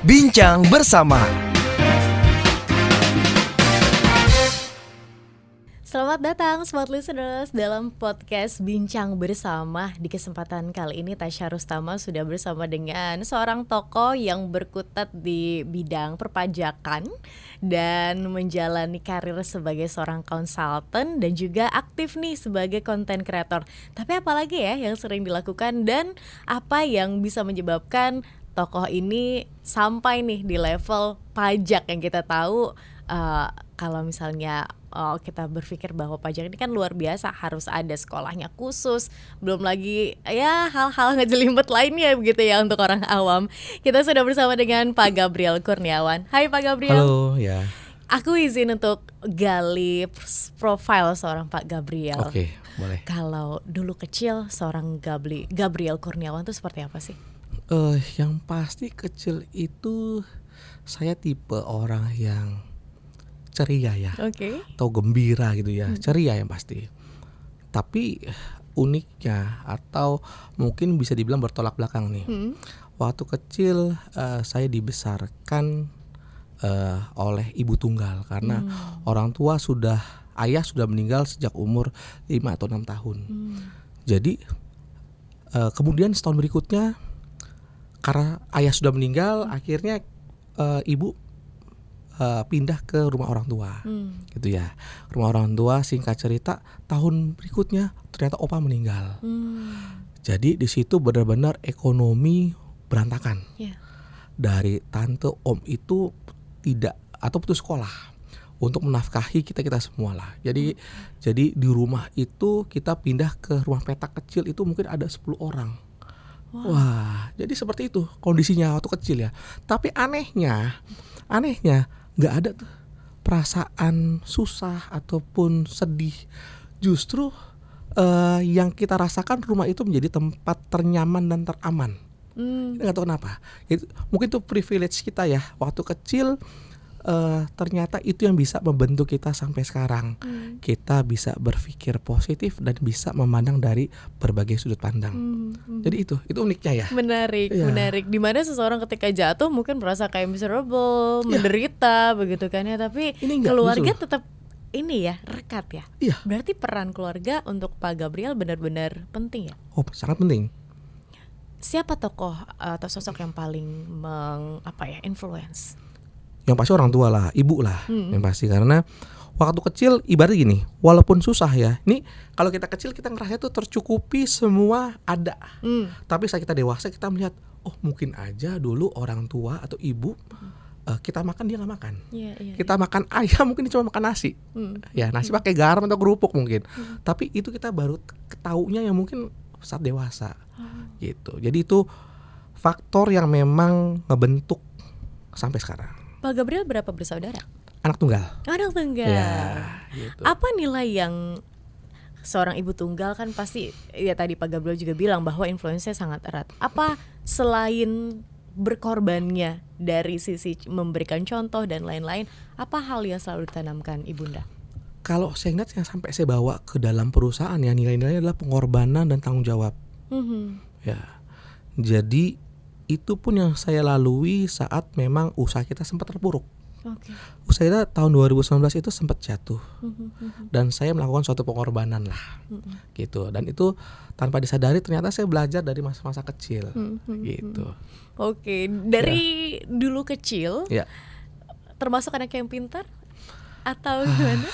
Bincang bersama. Selamat datang Smart Listeners dalam podcast Bincang Bersama. Di kesempatan kali ini Tasya Rustama sudah bersama dengan seorang tokoh yang berkutat di bidang perpajakan dan menjalani karir sebagai seorang konsultan dan juga aktif nih sebagai content creator. Tapi apalagi ya yang sering dilakukan dan apa yang bisa menyebabkan tokoh ini sampai nih di level pajak yang kita tahu kalau misalnya kita berpikir bahwa pajak ini kan luar biasa, harus ada sekolahnya khusus, belum lagi ya hal-hal ngejelimet lainnya begitu ya untuk orang awam. Kita sudah bersama dengan Pak Gabriel Kurniawan. Hai Pak Gabriel. Halo ya. Aku izin untuk gali profil seorang Pak Gabriel. Oke, boleh. Kalau dulu kecil seorang Gabriel Kurniawan itu seperti apa sih? Yang pasti kecil itu saya tipe orang yang ceria ya, atau gembira gitu ya, ceria yang pasti. Tapi uniknya atau mungkin bisa dibilang bertolak belakang nih. Waktu kecil saya dibesarkan oleh ibu tunggal karena ayah sudah meninggal sejak umur 5 atau 6 tahun. Jadi kemudian setahun berikutnya karena ayah sudah meninggal, akhirnya ibu pindah ke rumah orang tua, gitu ya. Rumah orang tua, singkat cerita, tahun berikutnya ternyata opa meninggal. Jadi di situ benar-benar ekonomi berantakan. Dari tante om itu tidak atau putus sekolah untuk menafkahi kita semua lah. Jadi di rumah itu kita pindah ke rumah petak kecil itu mungkin ada 10 orang. Wah, jadi seperti itu kondisinya waktu kecil ya. Tapi anehnya nggak ada tuh perasaan susah ataupun sedih. Justru yang kita rasakan rumah itu menjadi tempat ternyaman dan teraman. Nggak tahu kenapa. Mungkin itu privilege kita ya. Waktu kecil ternyata itu yang bisa membentuk kita sampai sekarang. Kita bisa berpikir positif dan bisa memandang dari berbagai sudut pandang. Jadi itu uniknya ya. Menarik. Dimana seseorang ketika jatuh mungkin merasa kayak miserable, menderita begitu kan ya. Tapi keluarga tetap ini ya, rekat ya. Berarti peran keluarga untuk Pak Gabriel benar-benar penting ya. Oh, sangat penting. Siapa tokoh atau sosok yang paling influence? Yang pasti orang tua lah, ibu lah, yang pasti. Karena waktu kecil ibarat gini, walaupun susah ya, ini kalau kita kecil kita ngerasa tuh tercukupi semua ada. Tapi saat kita dewasa kita melihat, oh mungkin aja dulu orang tua atau ibu kita makan dia nggak makan. Kita makan ayam mungkin dia cuma makan nasi, ya nasi pakai garam atau kerupuk mungkin. Tapi itu kita baru ketaunya yang mungkin saat dewasa, gitu. Jadi itu faktor yang memang ngebentuk sampai sekarang. Pak Gabriel berapa bersaudara? Anak tunggal. Ya, gitu. Apa nilai yang seorang ibu tunggal kan pasti ya tadi Pak Gabriel juga bilang bahwa influence-nya sangat erat. Apa selain berkorbannya dari sisi memberikan contoh dan lain-lain, apa hal yang selalu ditanamkan ibunda? Kalau saya ingat yang sampai saya bawa ke dalam perusahaan ya, nilai-nilainya adalah pengorbanan dan tanggung jawab. Ya. Jadi itu pun yang saya lalui saat memang usaha kita sempat terpuruk. Usaha kita tahun 2019 itu sempat jatuh. Dan saya melakukan suatu pengorbanan lah. Gitu. Dan itu tanpa disadari ternyata saya belajar dari masa-masa kecil. Gitu. Dari dulu kecil termasuk anak yang pintar atau gimana?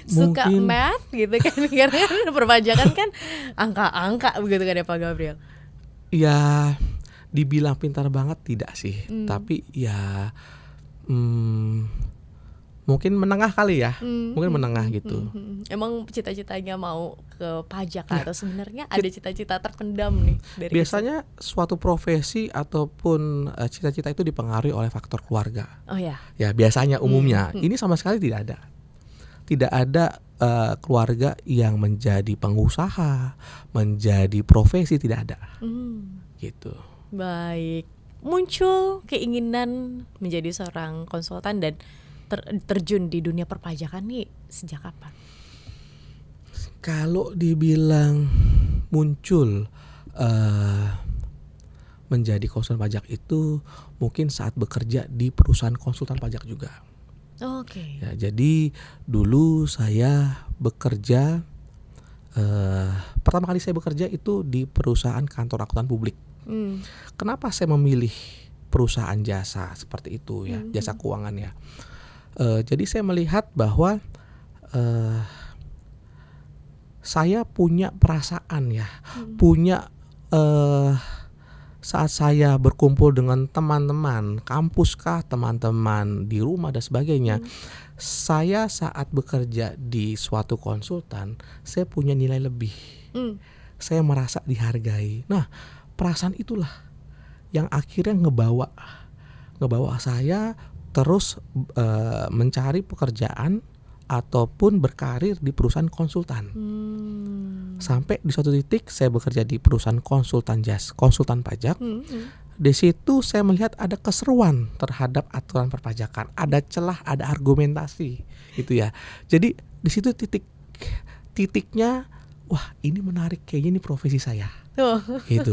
Suka math gitu kan, karena perpajakan kan angka-angka begitu kan ya Pak Gabriel. Ya dibilang pintar banget tidak sih, tapi ya mungkin menengah kali ya, mungkin menengah gitu. Emang cita-citanya mau ke pajak atau sebenarnya ada cita-cita terpendam nih dari biasanya suatu profesi ataupun cita-cita itu dipengaruhi oleh faktor keluarga. Ya biasanya umumnya ini sama sekali tidak ada keluarga yang menjadi pengusaha, menjadi profesi, tidak ada. Gitu. Baik. Muncul keinginan menjadi seorang konsultan dan terjun di dunia perpajakan nih sejak kapan? Kalau dibilang muncul menjadi konsultan pajak itu mungkin saat bekerja di perusahaan konsultan pajak juga. Oke. Ya, jadi dulu saya bekerja, pertama kali saya bekerja itu di perusahaan kantor akuntan publik. Kenapa saya memilih perusahaan jasa seperti itu ya, jasa keuangan ya? Jadi saya melihat bahwa saya punya perasaan ya, punya saat saya berkumpul dengan teman-teman kampus kah, teman-teman di rumah dan sebagainya, saya saat bekerja di suatu konsultan, saya punya nilai lebih. Saya merasa dihargai. Nah, perasaan itulah yang akhirnya ngebawa saya terus mencari pekerjaan ataupun berkarir di perusahaan konsultan. Sampai di suatu titik saya bekerja di perusahaan konsultan pajak. Di situ saya melihat ada keseruan terhadap aturan perpajakan, ada celah, ada argumentasi, gitu ya. Jadi di situ titiknya, wah ini menarik, kayaknya ini profesi saya. Gitu.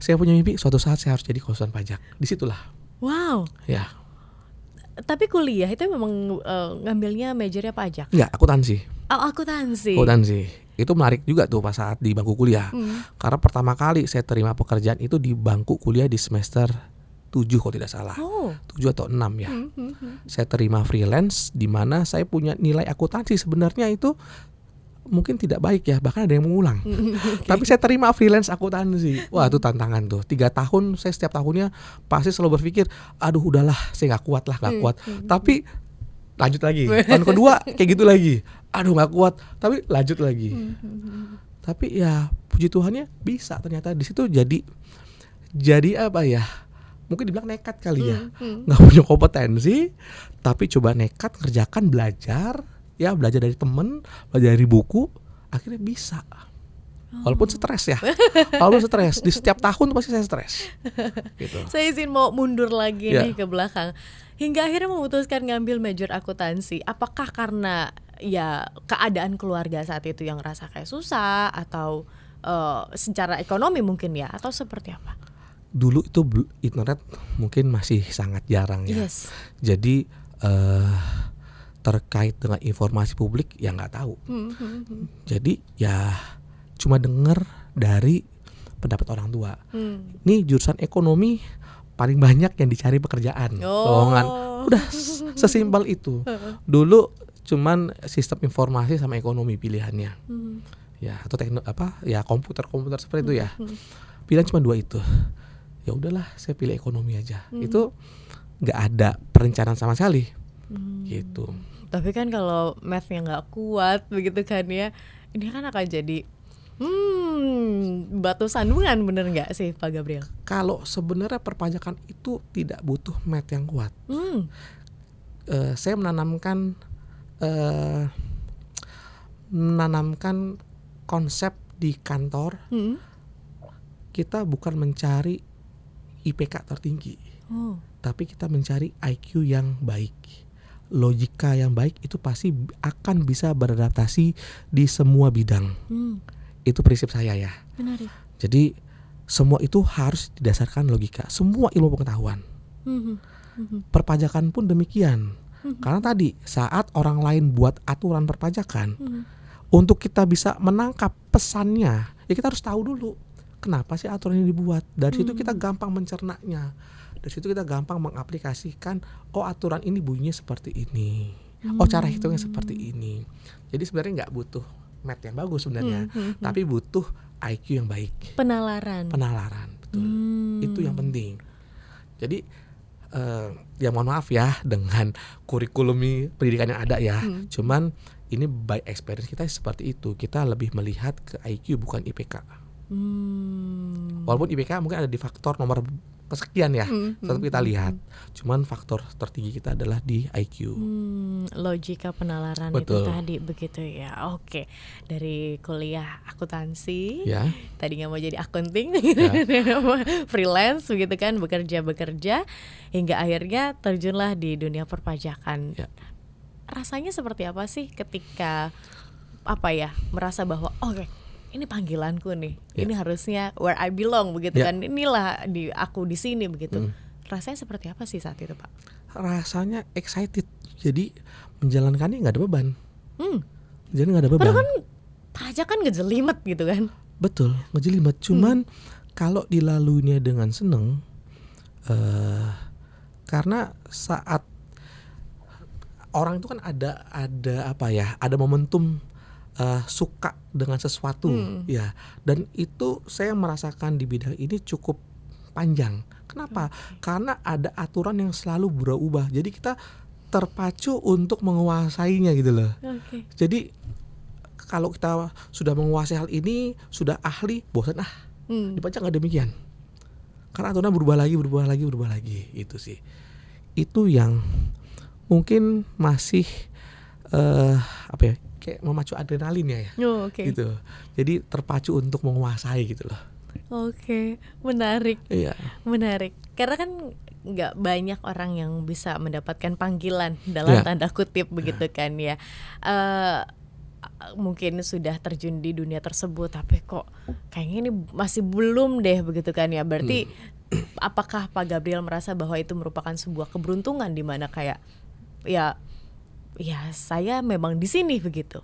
Saya punya mimpi suatu saat saya harus jadi konsultan pajak. Disitulah. Wow. Ya. Tapi kuliah itu memang ngambilnya majornya pajak? Enggak, akuntansi. Oh, akuntansi. Itu menarik juga tuh pas saat di bangku kuliah. Karena pertama kali saya terima pekerjaan itu di bangku kuliah di semester 7 kalau tidak salah. 7 atau 6 ya. Saya terima freelance di mana saya punya nilai akuntansi sebenarnya itu mungkin tidak baik ya, bahkan ada yang mengulang. Tapi saya terima freelance akuntansi. Wah, itu tantangan tuh. 3 tahun saya setiap tahunnya pasti selalu berpikir, aduh udahlah, saya nggak kuat. Tapi lanjut lagi. Tahun kedua kayak gitu lagi. Aduh nggak kuat, tapi lanjut lagi. Tapi ya puji Tuhannya bisa ternyata di situ jadi apa ya? Mungkin dibilang nekat kali ya. Nggak punya kompetensi, tapi coba nekat kerjakan, belajar dari temen, belajar dari buku, akhirnya bisa. Walaupun stres ya, di setiap tahun pasti saya stres. Gitu. Saya izin mau mundur lagi nih ke belakang. Hingga akhirnya memutuskan ngambil major akuntansi. Apakah karena ya keadaan keluarga saat itu yang rasa kayak susah, atau secara ekonomi mungkin ya, atau seperti apa? Dulu itu internet mungkin masih sangat jarang ya. Yes. Jadi terkait dengan informasi publik ya nggak tahu. Jadi ya cuma dengar dari pendapat orang tua. Nih jurusan ekonomi paling banyak yang dicari pekerjaan. Lowongan. Udah sesimpel itu. Dulu cuman sistem informasi sama ekonomi pilihannya. Ya atau komputer seperti itu ya. Pilihan cuma 2 itu. Ya udahlah, saya pilih ekonomi aja. Itu nggak ada perencanaan sama sekali. Gitu. Tapi kan kalau math-nya nggak kuat begitu kan ya, ini kan akan jadi batu sandungan, bener nggak sih Pak Gabriel? Kalau sebenarnya perpajakan itu tidak butuh math yang kuat. Saya menanamkan konsep di kantor. Kita bukan mencari IPK tertinggi, tapi kita mencari IQ yang baik. Logika yang baik itu pasti akan bisa beradaptasi di semua bidang. Itu prinsip saya ya. Menarik. Jadi semua itu harus didasarkan logika, semua ilmu pengetahuan. Perpajakan pun demikian. Karena tadi saat orang lain buat aturan perpajakan, untuk kita bisa menangkap pesannya, ya kita harus tahu dulu kenapa sih aturan ini dibuat. Dari situ kita gampang mencernanya. Dari situ kita gampang mengaplikasikan, aturan ini bunyinya seperti ini, cara hitungnya seperti ini. Jadi sebenarnya nggak butuh math yang bagus sebenarnya, tapi butuh IQ yang baik. Penalaran, betul. Itu yang penting. Jadi ya mohon maaf ya dengan kurikulum pendidikan yang ada ya. Cuman ini by experience kita seperti itu. Kita lebih melihat ke IQ bukan IPK. Walaupun IPK mungkin ada di faktor nomor kesekian ya, tetap kita lihat. Cuman faktor tertinggi kita adalah di IQ. Logika penalaran. Betul. Itu tadi begitu ya. Oke, dari kuliah akuntansi, tadinya mau jadi akunting, freelance begitu kan, bekerja hingga akhirnya terjunlah di dunia perpajakan. Rasanya seperti apa sih ketika merasa bahwa oke, ini panggilanku nih, ini harusnya where I belong begitu kan, inilah aku di sini begitu. Rasanya seperti apa sih saat itu Pak? Rasanya excited, jadi menjalankannya nggak ada beban. Jadi nggak ada beban. Padahal kan pajak kan ngejelimet gitu kan. Betul, ngejelimet. Cuman kalau dilaluinya dengan seneng, karena saat orang itu kan ada apa ya, ada momentum suka dengan sesuatu ya, dan itu saya merasakan di bidang ini cukup panjang. Kenapa? Karena ada aturan yang selalu berubah, jadi kita terpacu untuk menguasainya gitu loh. Jadi kalau kita sudah menguasai hal ini, sudah ahli, bosan di pajak nggak demikian. Karena aturan berubah lagi, itu sih. Itu yang mungkin masih apa ya, kayak memacu adrenalin ya. Gitu. Jadi terpacu untuk menguasai gitu loh. Menarik. Iya. Menarik. Karena kan nggak banyak orang yang bisa mendapatkan panggilan dalam tanda kutip begitu kan ya. Mungkin sudah terjun di dunia tersebut, tapi kok kayaknya ini masih belum deh begitu kan ya. Berarti apakah Pak Gabriel merasa bahwa itu merupakan sebuah keberuntungan di mana kayak ya saya memang di sini begitu?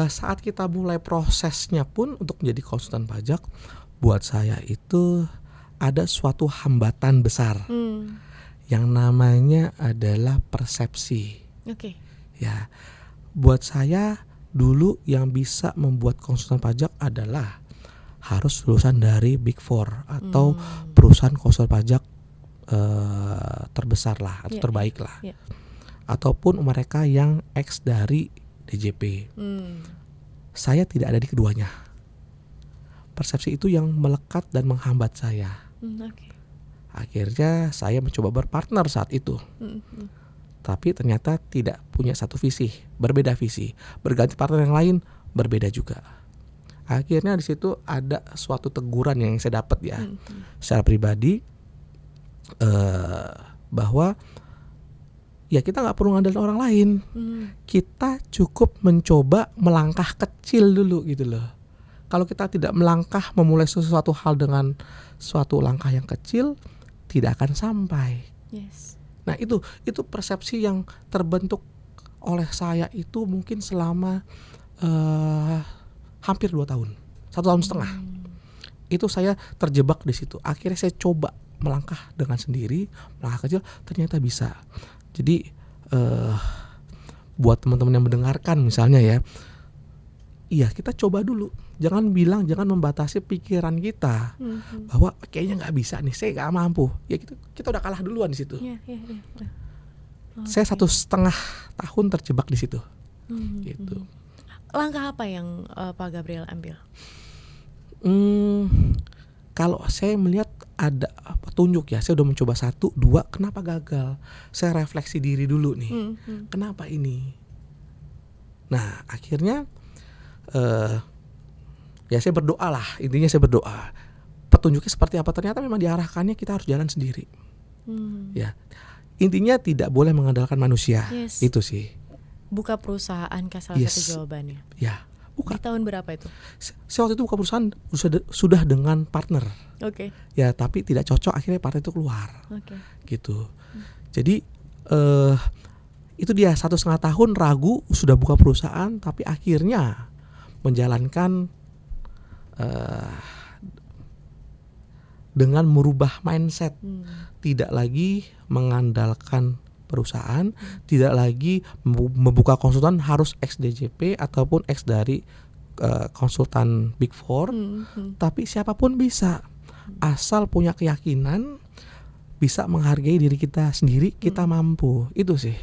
Saat kita mulai prosesnya pun untuk menjadi konsultan pajak, buat saya itu ada suatu hambatan besar yang namanya adalah persepsi. Ya, buat saya dulu yang bisa membuat konsultan pajak adalah harus lulusan dari Big Four atau perusahaan konsultan pajak terbesar lah atau terbaik lah, ataupun mereka yang ex dari DJP. Saya tidak ada di keduanya. Persepsi itu yang melekat dan menghambat saya. Akhirnya saya mencoba berpartner saat itu. Tapi ternyata tidak punya satu visi, berbeda visi. Berganti partner yang lain, berbeda juga. Akhirnya di situ ada suatu teguran yang saya dapat ya, secara pribadi, bahwa ya kita nggak perlu ngandalin orang lain. Kita cukup mencoba melangkah kecil dulu gitu loh. Kalau kita tidak melangkah memulai sesuatu hal dengan suatu langkah yang kecil, tidak akan sampai. Nah itu persepsi yang terbentuk oleh saya itu mungkin selama hampir 2 tahun, 1,5 tahun. Itu saya terjebak di situ. Akhirnya saya coba melangkah dengan sendiri, melangkah kecil, ternyata bisa. Jadi buat teman-teman yang mendengarkan misalnya ya, iya kita coba dulu. Jangan membatasi pikiran kita bahwa kayaknya nggak bisa nih, saya nggak mampu. Ya kita udah kalah duluan di situ. Saya 1,5 tahun terjebak di situ. Gitu. Langkah apa yang Pak Gabriel ambil? Kalau saya melihat ada petunjuk ya, saya udah mencoba 1, 2, kenapa gagal? Saya refleksi diri dulu nih, kenapa ini? Nah akhirnya ya saya berdoa lah, intinya saya berdoa. Petunjuknya seperti apa? Ternyata memang diarahkannya kita harus jalan sendiri. Ya, intinya tidak boleh mengandalkan manusia. Itu sih. Buka perusahaan kan salah satu jawabannya. Ya, buka. Di tahun berapa itu? Saya waktu itu buka perusahaan sudah dengan partner. Ya, tapi tidak cocok, akhirnya partner itu keluar. Gitu. Jadi itu dia 1,5 tahun ragu, sudah buka perusahaan, tapi akhirnya menjalankan dengan merubah mindset, tidak lagi mengandalkan perusahaan, tidak lagi membuka konsultan harus ex DJP ataupun ex dari konsultan Big Four, tapi siapapun bisa, asal punya keyakinan, bisa menghargai diri kita sendiri, kita mampu, itu sih.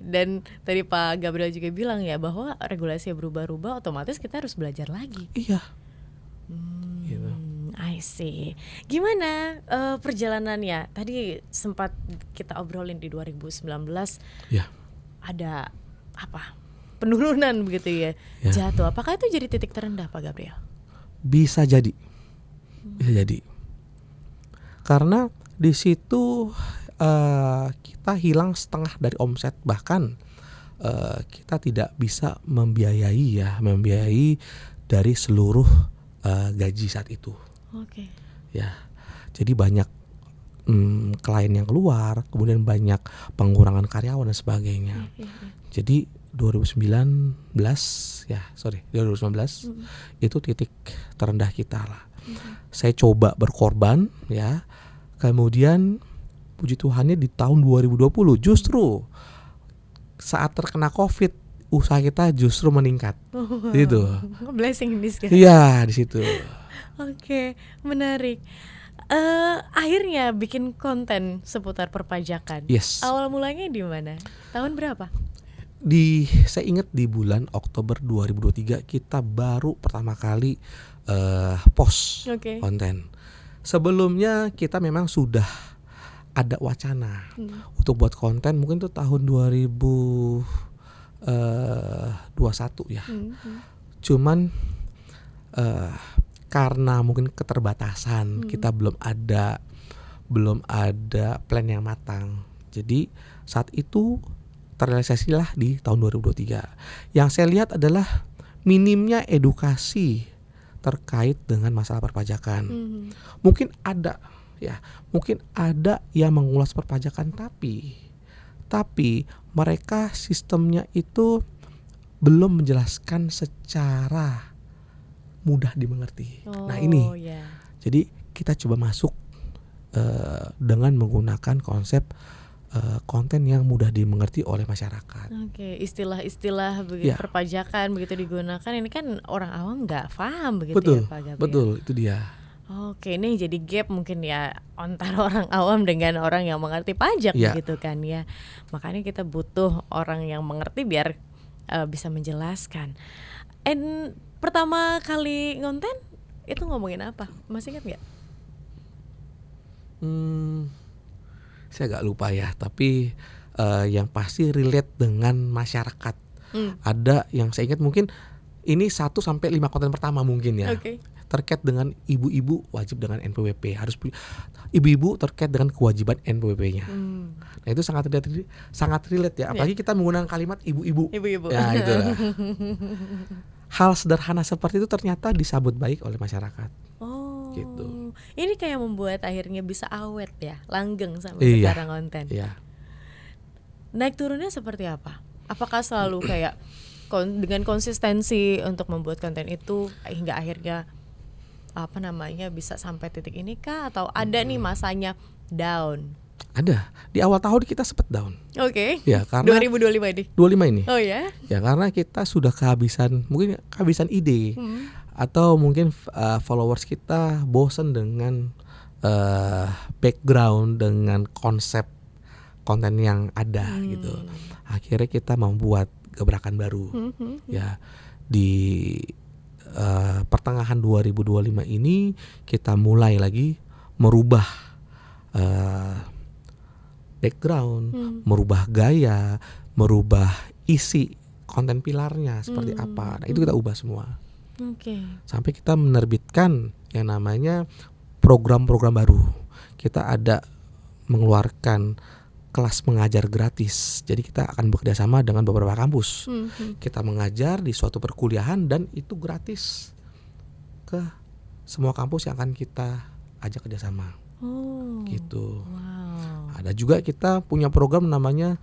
Dan tadi Pak Gabriel juga bilang ya bahwa regulasi berubah-ubah, otomatis kita harus belajar lagi. Iya. Gitu. I see. Gimana perjalanannya? Tadi sempat kita obrolin di 2019. Ada apa? Penurunan begitu ya. Jatuh. Apakah itu jadi titik terendah Pak Gabriel? Bisa jadi. Karena di situ kita hilang setengah dari omset, bahkan kita tidak bisa membiayai dari seluruh gaji saat itu. Ya, jadi banyak klien yang keluar, kemudian banyak pengurangan karyawan dan sebagainya. Jadi 2019 itu titik terendah kita lah. Saya coba berkorban ya. Kemudian puji Tuhannya di tahun 2020 justru saat terkena Covid usaha kita justru meningkat. Gitu. Blessing in disguise. Iya, di situ. Oke, menarik. Akhirnya bikin konten seputar perpajakan. Yes. Awal mulanya di mana? Tahun berapa? Saya ingat di bulan Oktober 2023 kita baru pertama kali post konten. Sebelumnya kita memang sudah ada wacana untuk buat konten, mungkin tuh tahun 2021 ya. Cuman karena mungkin keterbatasan, kita belum ada plan yang matang. Jadi saat itu terrealisasilah di tahun 2023. Yang saya lihat adalah minimnya edukasi terkait dengan masalah perpajakan. Mungkin ada yang mengulas perpajakan, tapi mereka sistemnya itu belum menjelaskan secara mudah dimengerti. Nah ini, jadi kita coba masuk dengan menggunakan konsep konten yang mudah dimengerti oleh masyarakat. Istilah-istilah begitu perpajakan begitu digunakan, ini kan orang awam nggak paham begitu. Betul, itu dia. Ini jadi gap mungkin ya antara orang awam dengan orang yang mengerti pajak begitu kan ya. Makanya kita butuh orang yang mengerti biar bisa menjelaskan. Pertama kali ngonten itu ngomongin apa? Masih ingat nggak? Saya agak lupa ya, tapi yang pasti relate dengan masyarakat. Ada yang saya ingat mungkin ini 1-5 konten pertama mungkin ya. Terkait dengan ibu-ibu wajib dengan NPWP, harus ibu-ibu terkait dengan kewajiban NPWP-nya. Nah itu sangat relate ya, apalagi kita menggunakan kalimat ibu-ibu. Ya gitu lah. Hal sederhana seperti itu ternyata disambut baik oleh masyarakat. Gitu. Ini kayak membuat akhirnya bisa awet ya, langgeng sampai sekarang konten. Naik turunnya seperti apa? Apakah selalu kayak dengan konsistensi untuk membuat konten itu hingga akhirnya bisa sampai titik ini kah? Atau ada nih masanya down? Ada. Di awal tahun kita sempat down. Ya, karena 2025 ini. 25 ini. Oh ya? Ya karena kita sudah kehabisan ide. Atau mungkin followers kita bosan dengan background, dengan konsep konten yang ada gitu. Akhirnya kita membuat gebrakan baru. Ya di pertengahan 2025 ini kita mulai lagi merubah background, merubah gaya, merubah isi konten pilarnya seperti apa. Nah itu kita ubah semua. Sampai kita menerbitkan yang namanya program-program baru. Kita ada mengeluarkan kelas mengajar gratis. Jadi kita akan bekerjasama dengan beberapa kampus. Kita mengajar di suatu perkuliahan dan itu gratis ke semua kampus yang akan kita ajak kerjasama. Gitu. Ada juga kita punya program namanya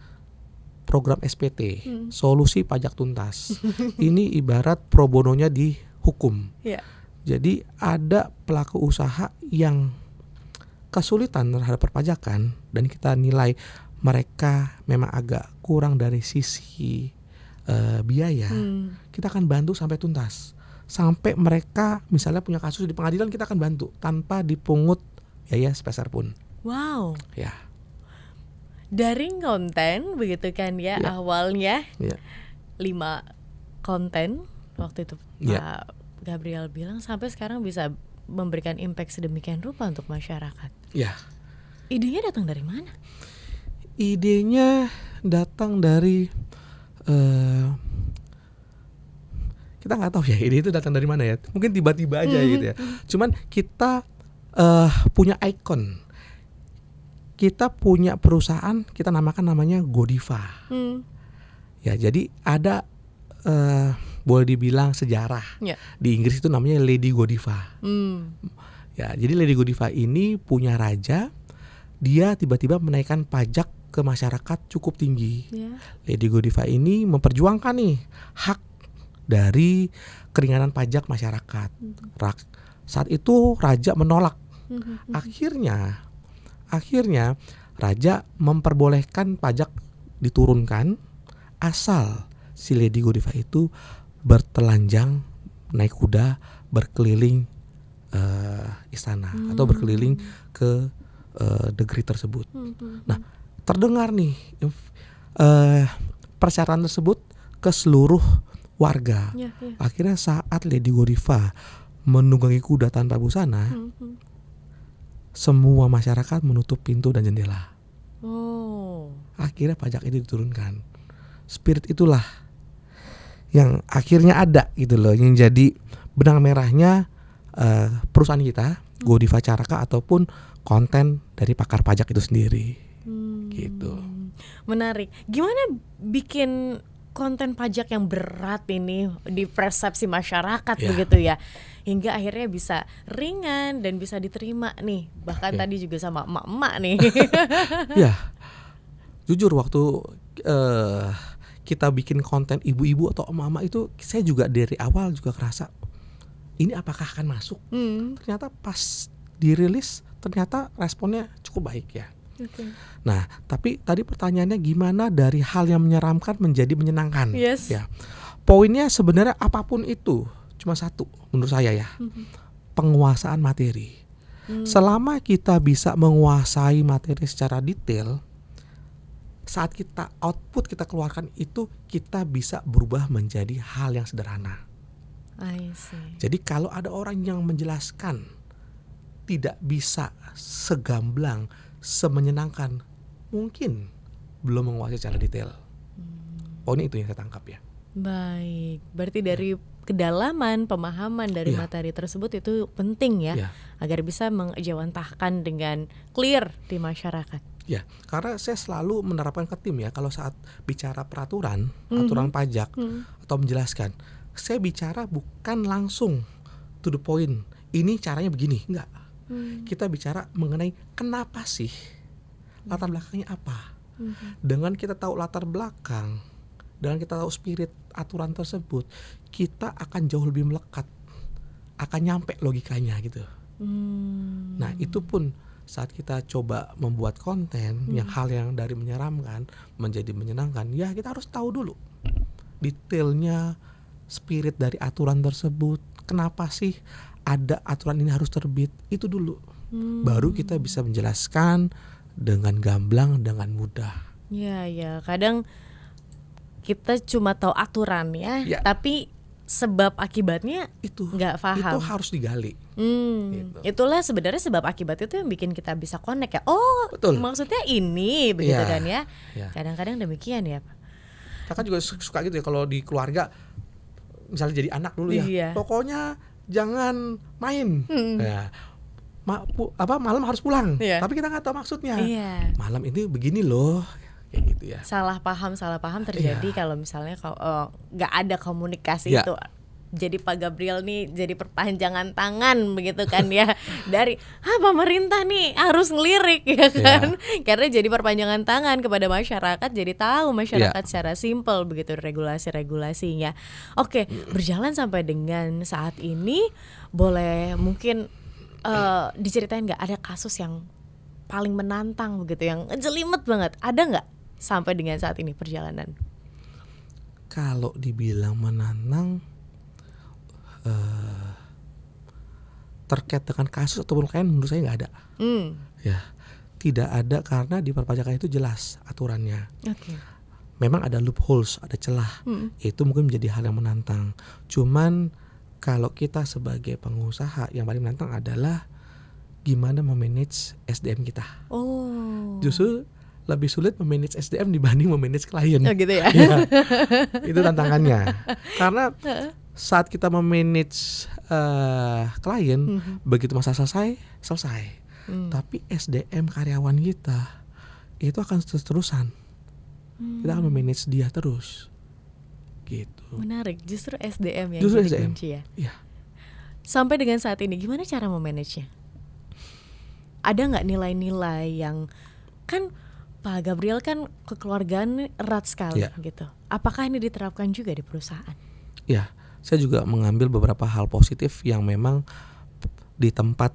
program SPT, Solusi Pajak Tuntas. Ini ibarat pro bononya di hukum. Jadi ada pelaku usaha yang kesulitan terhadap perpajakan dan kita nilai mereka memang agak kurang dari sisi biaya. Kita akan bantu sampai tuntas. Sampai mereka misalnya punya kasus di pengadilan, kita akan bantu tanpa dipungut biaya sepeser pun. Wow. Ya. Dari konten begitu kan ya, awalnya 5 konten waktu itu Pak Gabriel bilang sampai sekarang bisa memberikan impact sedemikian rupa untuk masyarakat. Idenya datang dari mana? Idenya datang dari kita nggak tahu ya ide itu datang dari mana ya. Mungkin tiba-tiba aja gitu ya. Cuman kita punya ikon. Kita punya perusahaan, kita namanya Godiva. Ya, jadi ada boleh dibilang sejarah. Di Inggris itu namanya Lady Godiva. Ya, jadi Lady Godiva ini punya raja, dia tiba-tiba menaikkan pajak ke masyarakat cukup tinggi. Lady Godiva ini memperjuangkan nih hak dari keringanan pajak masyarakat. Saat itu raja menolak. Akhirnya raja memperbolehkan pajak diturunkan asal si Lady Godiva itu bertelanjang naik kuda berkeliling istana atau berkeliling ke negeri tersebut. Nah, terdengar nih persyaratan tersebut ke seluruh warga. Akhirnya saat Lady Godiva menunggangi kuda tanpa busana, semua masyarakat menutup pintu dan jendela. Akhirnya pajak itu diturunkan. Spirit itulah yang akhirnya ada gitu loh, yang jadi benang merahnya perusahaan kita, Godiva Caraka, ataupun konten dari pakar pajak itu sendiri. Gitu. Menarik. Gimana bikin konten pajak yang berat ini di persepsi masyarakat begitu ya, hingga akhirnya bisa ringan dan bisa diterima nih, bahkan tadi juga sama emak-emak nih. Ya, jujur waktu kita bikin konten ibu-ibu atau emak-emak itu, saya juga dari awal juga kerasa ini apakah akan masuk. Ternyata pas dirilis ternyata responnya cukup baik ya. Nah, tapi tadi pertanyaannya gimana dari hal yang menyeramkan menjadi menyenangkan. Ya, poinnya sebenarnya apapun itu cuma satu menurut saya ya, penguasaan materi. Selama kita bisa menguasai materi secara detail, saat kita output, kita keluarkan itu, kita bisa berubah menjadi hal yang sederhana. Jadi kalau ada orang yang menjelaskan tidak bisa segamblang, semenyenangkan, mungkin belum menguasai secara detail. Poinnya itu yang saya tangkap ya. Baik, berarti dari kedalaman pemahaman dari materi tersebut itu penting ya, agar bisa menjawantahkan dengan clear di masyarakat. Ya, karena saya selalu menerapkan ke tim ya, kalau saat bicara peraturan, aturan pajak atau menjelaskan, saya bicara bukan langsung to the point, ini caranya begini, enggak. Kita bicara mengenai kenapa sih, latar belakangnya apa. Dengan kita tahu latar belakang, dengan kita tahu spirit aturan tersebut, kita akan jauh lebih melekat, akan nyampe logikanya gitu. Nah, itu pun saat kita coba membuat konten yang hal yang dari menyeramkan menjadi menyenangkan, ya kita harus tahu dulu detailnya, spirit dari aturan tersebut, kenapa sih ada aturan ini harus terbit, itu dulu. Baru kita bisa menjelaskan dengan gamblang, dengan mudah. Ya, kadang kita cuma tahu aturan ya, tapi sebab akibatnya itu nggak paham. Itu harus digali. Gitu. Itulah sebenarnya sebab akibat itu yang bikin kita bisa connect ya. Oh, betul. Maksudnya ini begitu kan ya. Kadang-kadang demikian ya, Pak. Kita kan juga suka gitu ya kalau di keluarga, misalnya jadi anak dulu ya. Pokoknya jangan main. Malam harus pulang. Tapi kita nggak tahu maksudnya. Malam ini begini loh. Kayak gitu ya. Salah paham terjadi kalau misalnya nggak ada komunikasi itu. Jadi Pak Gabriel nih jadi perpanjangan tangan begitu kan ya, dari pemerintah nih harus ngelirik ya kan, karena jadi perpanjangan tangan kepada masyarakat, jadi tahu masyarakat secara simpel begitu regulasi-regulasinya. Oke, berjalan sampai dengan saat ini, boleh mungkin diceritain nggak ada kasus yang paling menantang begitu, yang jelimet banget, ada nggak sampai dengan saat ini perjalanan? Kalau dibilang menantang, terkait dengan kasus ataupun klien menurut saya nggak ada. Ya, tidak ada, karena di perpajakan itu jelas aturannya. Memang ada loopholes, ada celah. Itu mungkin menjadi hal yang menantang. Cuman kalau kita sebagai pengusaha, yang paling menantang adalah gimana memanage SDM kita. Justru lebih sulit memanage SDM dibanding memanage klien. Gitu ya. Itu tantangannya. Karena saat kita memanage klien, begitu masa selesai. Tapi SDM karyawan kita itu akan terus-terusan. Kita akan memanage dia terus. Gitu. Menarik, justru SDM yang Justru jadi SDM. kunci ya. Iya. Sampai dengan saat ini gimana cara memanagenya? Ada nggak nilai-nilai yang kan Pak Gabriel kan kekeluargaan erat sekali gitu. Apakah ini diterapkan juga di perusahaan? Ya, saya juga mengambil beberapa hal positif yang memang di tempat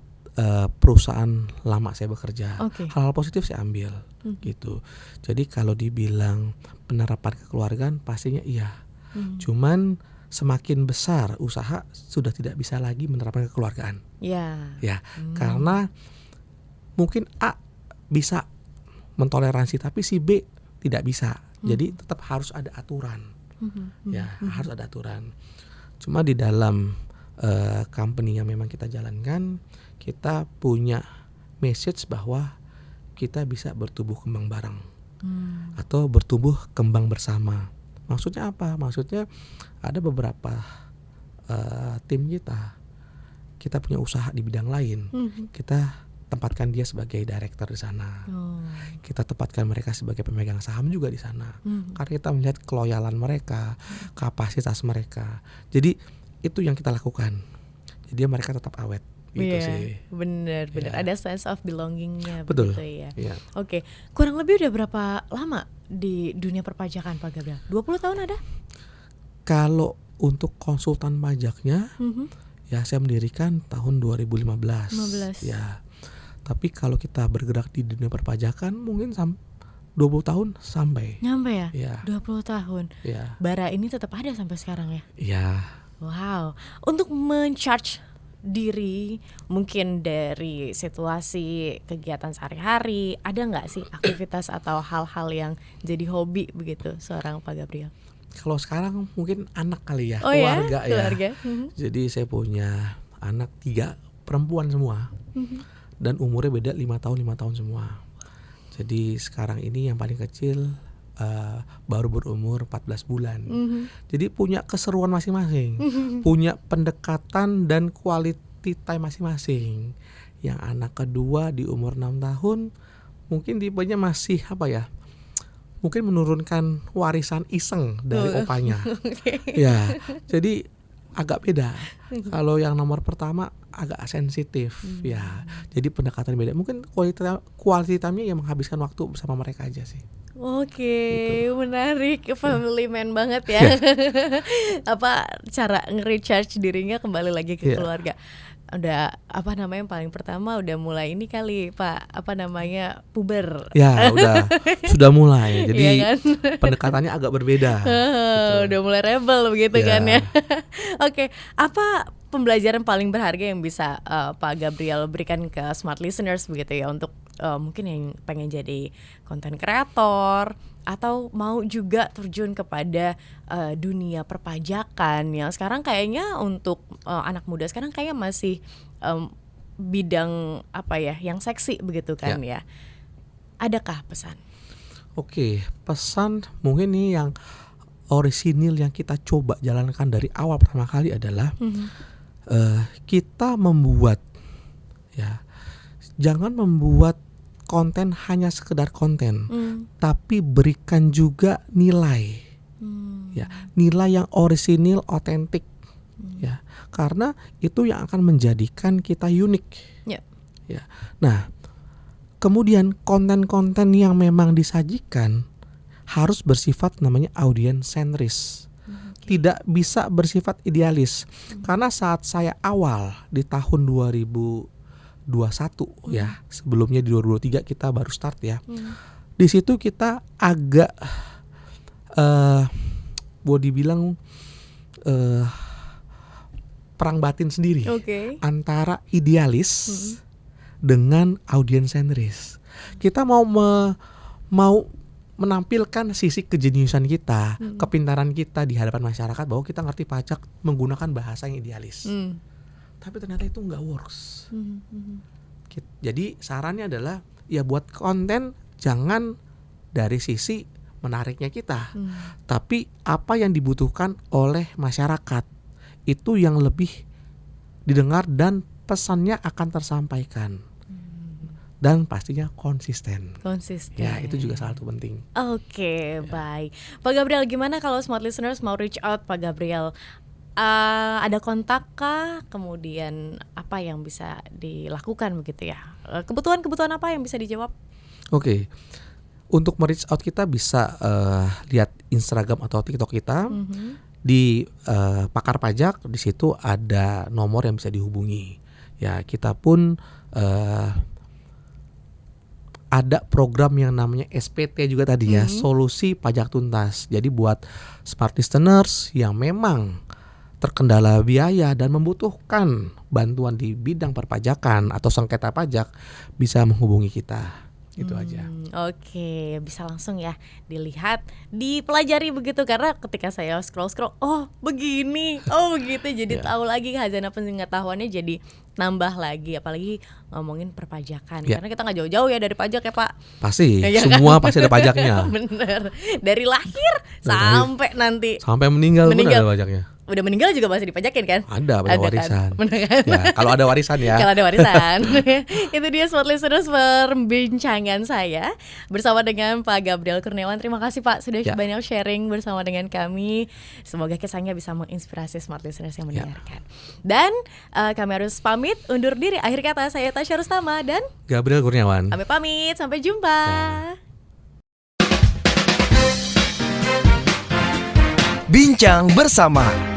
perusahaan lama saya bekerja. Hal-hal positif saya ambil gitu. Jadi kalau dibilang penerapan kekeluargaan pastinya iya. Cuman semakin besar usaha sudah tidak bisa lagi menerapkan kekeluargaan. Ya, karena mungkin A bisa mentoleransi tapi si B tidak bisa. Jadi tetap harus ada aturan. Ya, harus ada aturan. Cuma di dalam company yang memang kita jalankan, kita punya message bahwa kita bisa bertumbuh kembang bareng atau bertumbuh kembang bersama. Maksudnya apa? Maksudnya ada beberapa tim kita punya usaha di bidang lain, kita tempatkan dia sebagai director di sana. Kita tempatkan mereka sebagai pemegang saham juga di sana. Karena kita melihat keloyalan mereka, kapasitas mereka. Jadi itu yang kita lakukan. Jadi mereka tetap awet. Gitu sih. Bener. Ada sense of belongingnya. Betul. Begitu ya. Oke. Kurang lebih udah berapa lama di dunia perpajakan Pak Gabriel? 20 tahun ada? Kalau untuk konsultan pajaknya, ya saya mendirikan tahun 2015. Ya. Tapi kalau kita bergerak di dunia perpajakan mungkin 20 tahun sampai. Nyampe ya? 20 tahun. Ya. Bara ini tetap ada sampai sekarang ya? Iya. Wow. Untuk men-charge diri mungkin dari situasi kegiatan sehari-hari, ada nggak sih aktivitas atau hal-hal yang jadi hobi begitu seorang Pak Gabriel? Kalau sekarang mungkin anak kali ya, keluarga. Jadi saya punya anak 3 perempuan semua, dan umurnya beda 5 tahun semua. Jadi sekarang ini yang paling kecil baru berumur 14 bulan. Jadi punya keseruan masing-masing, punya pendekatan dan quality time masing-masing. Yang anak kedua di umur 6 tahun mungkin tipenya masih mungkin menurunkan warisan iseng dari opanya. Ya, jadi agak beda. Kalau yang nomor pertama agak sensitif ya. Jadi pendekatan beda. Mungkin quality time-nya yang menghabiskan waktu bersama mereka aja sih. Gitu. Menarik, family man banget ya. Cara nge-recharge dirinya kembali lagi ke keluarga. Udah yang paling pertama udah mulai ini kali Pak, puber. Ya, sudah mulai. Jadi pendekatannya agak berbeda. Gitu. Udah mulai rebel begitu kan ya. Oke, apa pembelajaran paling berharga yang bisa Pak Gabriel berikan ke smart listeners begitu ya, untuk mungkin yang pengen jadi content creator atau mau juga terjun kepada dunia perpajakan yang sekarang kayaknya untuk anak muda sekarang kayaknya masih bidang yang seksi begitu kan ya. Adakah pesan? Oke, pesan mungkin nih yang orisinil yang kita coba jalankan dari awal pertama kali adalah kita membuat jangan membuat konten hanya sekedar konten, tapi berikan juga nilai, nilai yang orisinil, otentik, karena itu yang akan menjadikan kita unik. Nah, kemudian konten-konten yang memang disajikan harus bersifat namanya audience sentris. Tidak bisa bersifat idealis. Karena saat saya awal di tahun 2021 sebelumnya di 2023 kita baru start ya. Di situ kita agak boleh dibilang perang batin sendiri antara idealis dengan audience sentris. Kita mau menampilkan sisi kejeniusan kita, kepintaran kita di hadapan masyarakat bahwa kita ngerti pajak menggunakan bahasa yang idealis. Tapi ternyata itu nggak works. Jadi sarannya adalah buat konten jangan dari sisi menariknya kita, tapi apa yang dibutuhkan oleh masyarakat itu yang lebih didengar dan pesannya akan tersampaikan. dan pastinya konsisten. Konsisten. Ya, itu juga salah satu penting. Oke, baik. Pak Gabriel, gimana kalau smart listeners mau reach out Pak Gabriel? Ada kontak kah? Kemudian apa yang bisa dilakukan begitu ya? Kebutuhan apa yang bisa dijawab? Oke. Untuk me-reach out kita bisa lihat Instagram atau TikTok kita. Di Pakar Pajak, di situ ada nomor yang bisa dihubungi. Ya, kita pun ada program yang namanya SPT juga tadi ya, Solusi Pajak Tuntas. Jadi buat smart listeners yang memang terkendala biaya dan membutuhkan bantuan di bidang perpajakan atau sengketa pajak, bisa menghubungi kita. Itu aja. Oke, bisa langsung ya dilihat, dipelajari begitu, karena ketika saya scroll, oh begini, oh begitu, jadi tahu lagi khazanah pengetahuannya jadi nambah lagi, apalagi ngomongin perpajakan, karena kita nggak jauh-jauh ya dari pajak ya Pak. Pasti, semua pasti ada pajaknya. Bener, dari lahir sampai nanti sampai meninggal pun ada pajaknya. Udah meninggal juga masih dipajakin kan? Ada warisan. Kan? Ya, kalau ada warisan ya. Kalau ada warisan. Itu dia smart listeners perbincangan saya bersama dengan Pak Gabriel Kurniawan. Terima kasih Pak sudah banyak sharing bersama dengan kami. Semoga kisahnya bisa menginspirasi smart listeners yang mendengarkan. Dan kami harus pamit undur diri. Akhir kata saya Tasya Rustama dan Gabriel Kurniawan. Kami pamit, sampai jumpa. Bincang bersama